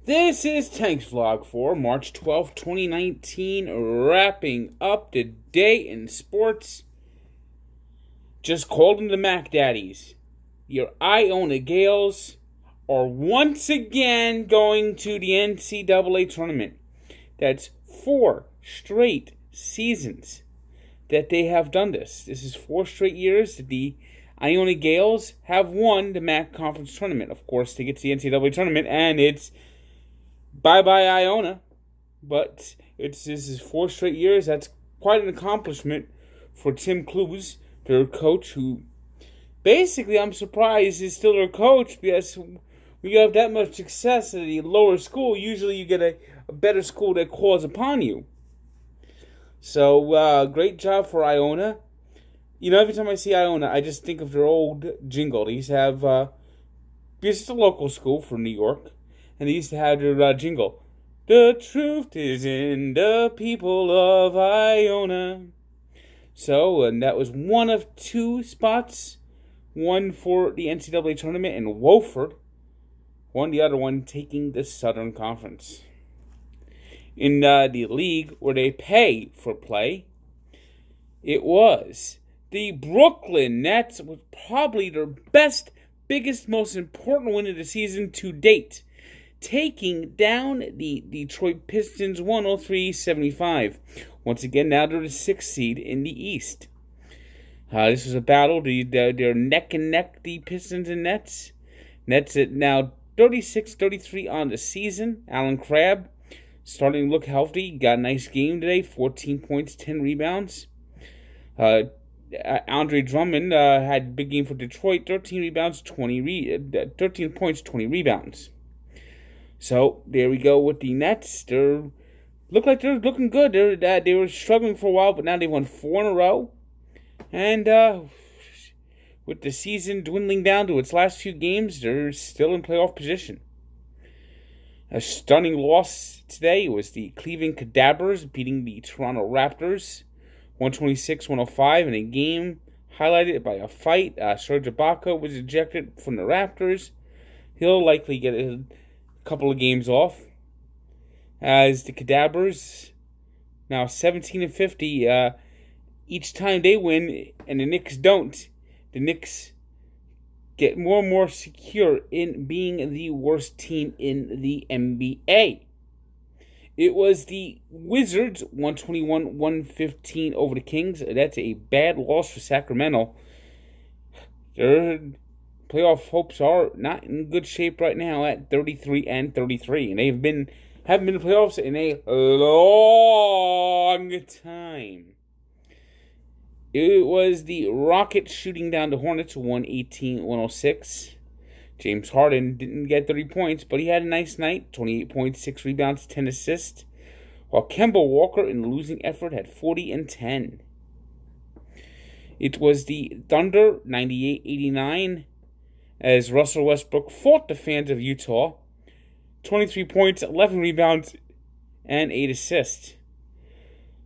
This is Tanks Vlog for March 12th, 2019, wrapping up the day in sports. Just called them the Mac Daddies. Your Iona Gales are once again going to the NCAA tournament. That's 4 straight seasons that they have done this. This is 4 straight years that the Iona Gales have won the MAC Conference tournament. Of course, to get to the NCAA tournament, and it's bye-bye Iona. But this is 4 straight years. That's quite an accomplishment for Tim Clues, their coach, who basically, I'm surprised, is still their coach, because when you have that much success at a lower school, usually you get a better school that calls upon you. So, great job for Iona. You know, every time I see Iona, I just think of their old jingle. They used to have, because it's a local school for New York, and they used to have their jingle. The truth is in the people of Iona. So, and that was one of 2 spots. One for the NCAA tournament, and Wofford won the other one, taking the Southern Conference. In the league where they pay for play, it was the Brooklyn Nets, with probably their best, biggest, most important win of the season to date, taking down the Detroit Pistons 103-75. Once again, now they're the 6th seed in the East. This was a battle. They're neck and neck, the Pistons and Nets. Nets at now 36-33 on the season. Alan Crabb starting to look healthy. Got a nice game today. 14 points, 10 rebounds. Andre Drummond had a big game for Detroit. 13 points, 20 rebounds. So there we go with the Nets. They're looking good. They were struggling for a while, but now they won 4 in a row. And with the season dwindling down to its last few games, they're still in playoff position. A stunning loss today was the Cleveland Cadabers beating the Toronto Raptors 126-105 in a game highlighted by a fight. Serge Ibaka was ejected from the Raptors. He'll likely get a couple of games off, as the Cadabers, now 17-50, each time they win and the Knicks don't, the Knicks get more and more secure in being the worst team in the NBA. It was the Wizards 121-115 over the Kings. That's a bad loss for Sacramento. Their playoff hopes are not in good shape right now at 33-33, and haven't been in the playoffs in a long time. It was the Rockets shooting down the Hornets 118-106. James Harden didn't get 30 points, but he had a nice night. 28 points, 6 rebounds, 10 assists. While Kemba Walker, in the losing effort, had 40 and 10. It was the Thunder 98-89, as Russell Westbrook fought the fans of Utah. 23 points, 11 rebounds, and 8 assists.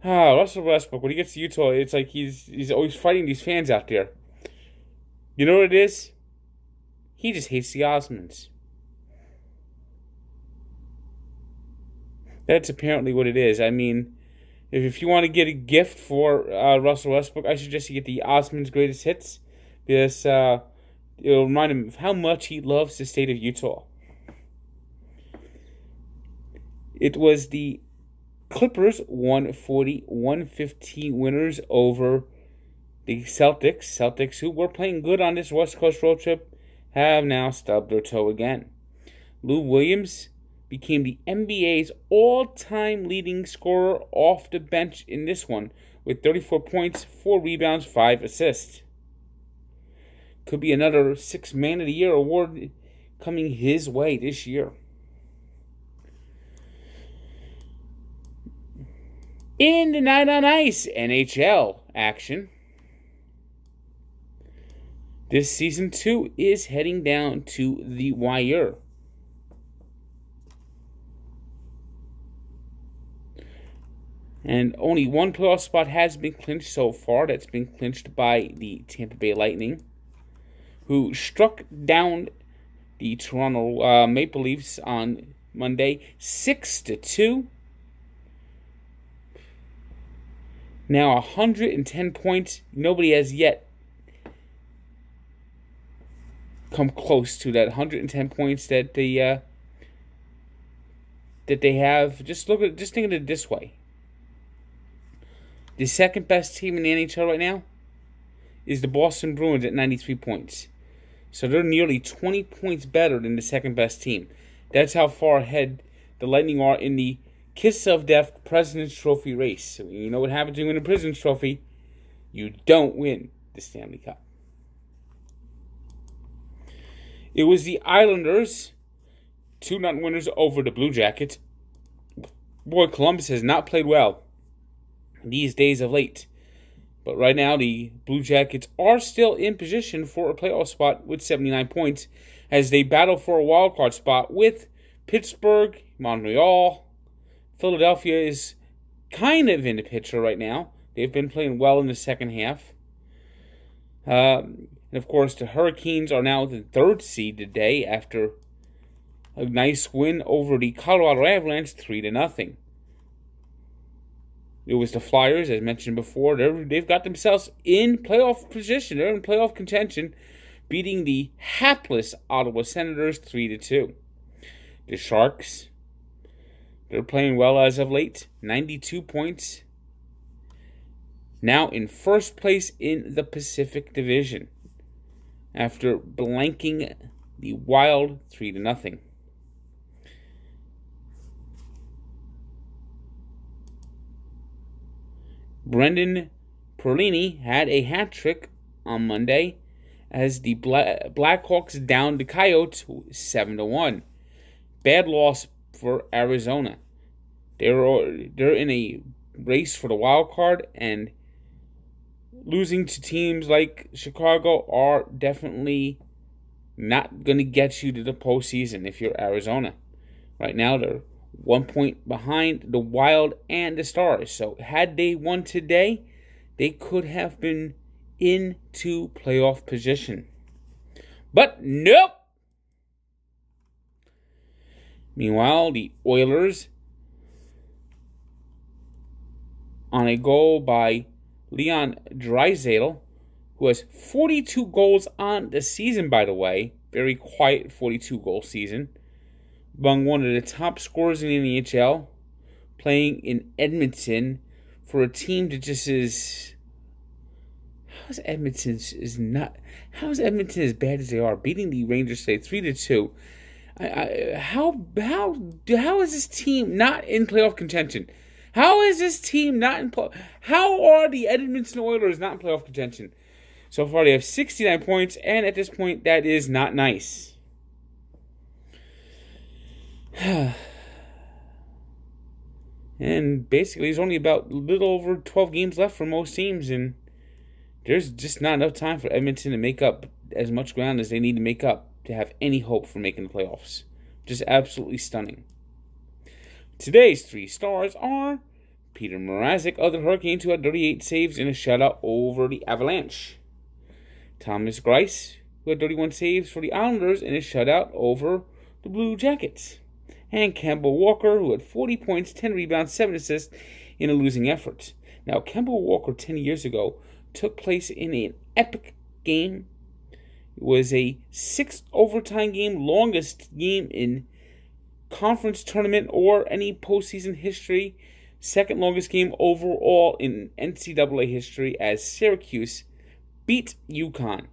Russell Westbrook, when he gets to Utah, it's like he's always fighting these fans out there. You know what it is? He just hates the Osmonds. That's apparently what it is. I mean, if you want to get a gift for Russell Westbrook, I suggest you get the Osmonds Greatest Hits, because it'll remind him of how much he loves the state of Utah. It was the Clippers 140-115 winners over the Celtics. Celtics, who were playing good on this West Coast road trip, have now stubbed their toe again. Lou Williams became the NBA's all-time leading scorer off the bench in this one, with 34 points, 4 rebounds, 5 assists. Could be another 6th Man of the Year award coming his way this year. In the Night on Ice NHL action, this season 2 is heading down to the wire. And only one playoff spot has been clinched so far. That's been clinched by the Tampa Bay Lightning, who struck down the Toronto Maple Leafs on Monday, 6-2. Now 110 points. Nobody has yet come close to that 110 points that they have. Just think of it this way. The second best team in the NHL right now is the Boston Bruins at 93 points. So they're nearly 20 points better than the second best team. That's how far ahead the Lightning are in the Kiss of Death President's Trophy race. So you know what happens when you win a President's Trophy? You don't win the Stanley Cup. It was the Islanders, 2-0 winners over the Blue Jackets. Boy, Columbus has not played well these days of late. But right now, the Blue Jackets are still in position for a playoff spot with 79 points as they battle for a wild card spot with Pittsburgh, Montreal. Philadelphia is kind of in the picture right now. They've been playing well in the second half. And of course, the Hurricanes are now the third seed today after a nice win over the Colorado Avalanche 3-0. It was the Flyers, as mentioned before. They've got themselves in playoff position. They're in playoff contention, beating the hapless Ottawa Senators 3-2. The Sharks, they're playing well as of late. 92 points. Now in first place in the Pacific Division after blanking the Wild 3-0. Brendan Perlini had a hat trick on Monday as the Blackhawks downed the Coyotes 7-1. Bad loss for Arizona. They're in a race for the wild card, and losing to teams like Chicago are definitely not going to get you to the postseason if you're Arizona. Right now, they're 1 point behind the Wild and the Stars. So had they won today, they could have been into playoff position. But nope. Meanwhile, the Oilers, on a goal by Leon Draisaitl, who has 42 goals on the season, by the way. Very quiet 42-goal season. Among one of the top scorers in the NHL, playing in Edmonton for a team that just is. How is Edmonton as bad as they are? Beating the Rangers today 3-2. How is this team not in playoff contention? How is this team not in playoff? How are the Edmonton Oilers not in playoff contention? So far, they have 69 points, and at this point, that is not nice. And basically, there's only about a little over 12 games left for most teams, and there's just not enough time for Edmonton to make up as much ground as they need to make up to have any hope for making the playoffs. Just absolutely stunning. Today's 3 stars are Peter Mrazek of the Hurricanes, who had 38 saves in a shutout over the Avalanche. Thomas Greiss, who had 31 saves for the Islanders in a shutout over the Blue Jackets. And Kemba Walker, who had 40 points, 10 rebounds, 7 assists in a losing effort. Now, Kemba Walker 10 years ago took place in an epic game. It was a 6 overtime game, longest game in conference tournament or any postseason history. Second longest game overall in NCAA history as Syracuse beat UConn.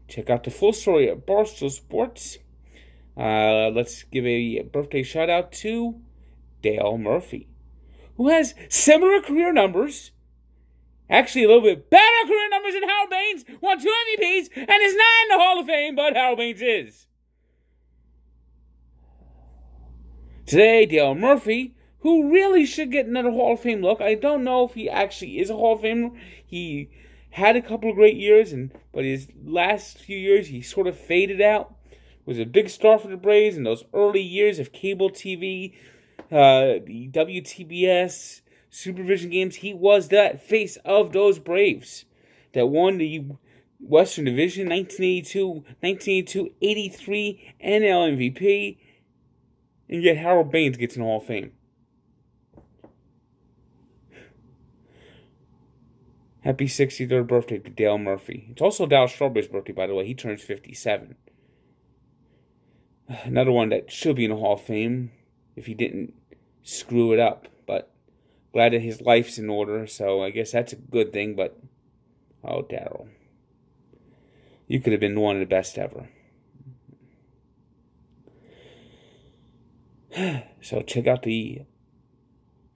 Check out the full story at Barstool Sports. Let's give a birthday shout out to Dale Murphy, who has similar career numbers, actually a little bit better career numbers than Harold Baines, won 2 MVPs, and is not in the Hall of Fame, but Harold Baines is. Today, Dale Murphy, who really should get another Hall of Fame look. I don't know if he actually is a Hall of Famer. He had a couple of great years, but his last few years he sort of faded out. Was a big star for the Braves in those early years of cable TV, the WTBS, Supervision games. He was that face of those Braves that won the Western Division 1982, 83 NL MVP. And yet Harold Baines gets in the Hall of Fame. Happy 63rd birthday to Dale Murphy. It's also Darryl Strawberry's birthday, by the way. He turns 57. Another one that should be in the Hall of Fame if he didn't screw it up. But glad that his life's in order, so I guess that's a good thing. But, oh, Darryl. You could have been one of the best ever. So check out the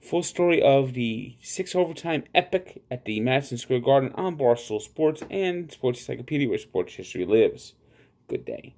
full story of the 6 overtime epic at the Madison Square Garden on Barstool Sports and Sports Encyclopedia, where sports history lives. Good day.